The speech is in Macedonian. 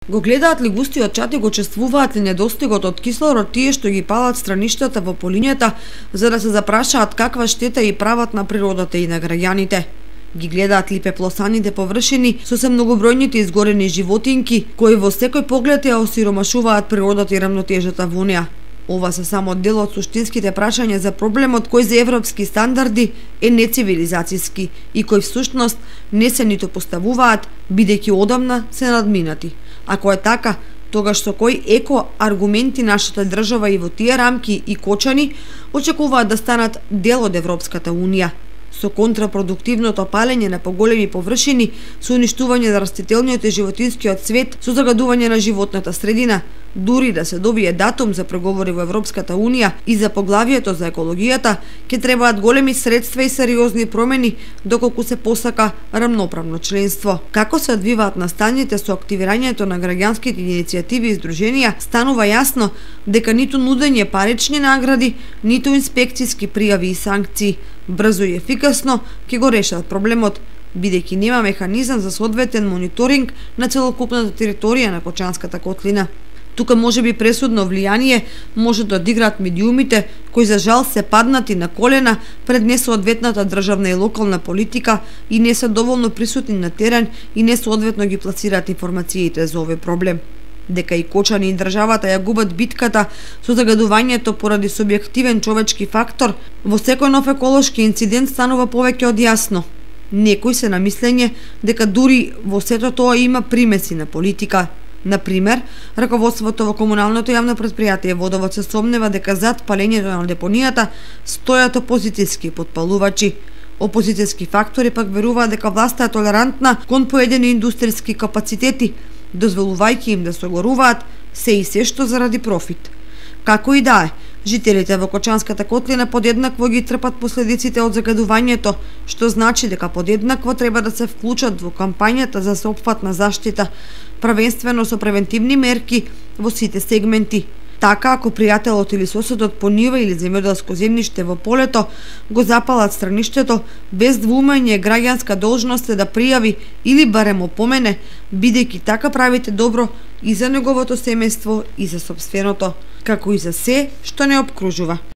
Го гледаат ли густиот чад и го чувствуваат ли недостигот од кислород тие што ги палат страништата во полињата за да се запрашаат каква штета и прават на природата и на граѓаните? Ги гледаат ли пеплосаните површини со се многобројните изгорени животинки кои во секој поглед ја осиромашуваат природата и рамнотежата во неа? Ова се само дел од суштинските прашања за проблемот кој за европски стандарди е нецивилизацијски и кој всушност не се ниту поставуваат, бидејќи одамна се надминати. Ако е така, тогаш со кои еко аргументи нашата држава и во тие рамки и кочани очекуваат да станат дел од Европската Унија? Со контрапродуктивното палење на поголеми површини, со уништување на растителниот и животинскиот свет, со загадување на животната средина, дури да се добие датум за преговори во Европската Унија и за поглавието за екологијата, ќе требаат големи средства и сериозни промени доколку се посака рамноправно членство. Како се одвиваат настаните со активирањето на граѓанските иницијативи и здруженија, станува јасно дека ниту нудење парични награди, ниту инспекцијски пријави и санкции брзо и ефикасно ќе го решат проблемот, бидејќи нема механизам за соодветен мониторинг на целокупната територија на Кочанската котлина. Тука може би пресудно влијание може да одиграат медиумите кои за жал се паднати на колена пред несоодветната државна и локална политика и не се доволно присутни на терен и несоодветно ги пласираат информациите за овој проблем. Дека и Кочани и државата ја губат битката со загадувањето поради субјективен човечки фактор, во секој нов еколошки инцидент станува повеќе од јасно. Некои се на мислење дека дури во сето тоа има примеси на политика. Например, раководството во комуналното јавно претпријатие Водовод се сомнева дека зад палењето на депонијата стојат опозицијски потпалувачи. Опозицијски фактори пак веруваат дека власта е толерантна кон поедени индустријски капацитети, дозволувајќи им да се огоруваат се и се што заради профит. Како и да е, жителите во Кочанската котлина подеднакво ги трпат последиците од загадувањето, што значи дека подеднакво треба да се вклучат во кампањата за сеопфатна заштита, правенствено со превентивни мерки во сите сегменти. Така, ако пријателот или соседот по нива или земјоделско земјиште во полето го запалат страништето, без двумење граѓанска должност е да пријави или барем опомене, бидејќи така правите добро и за неговото семејство и за сопственото, како и за се што не обкружува.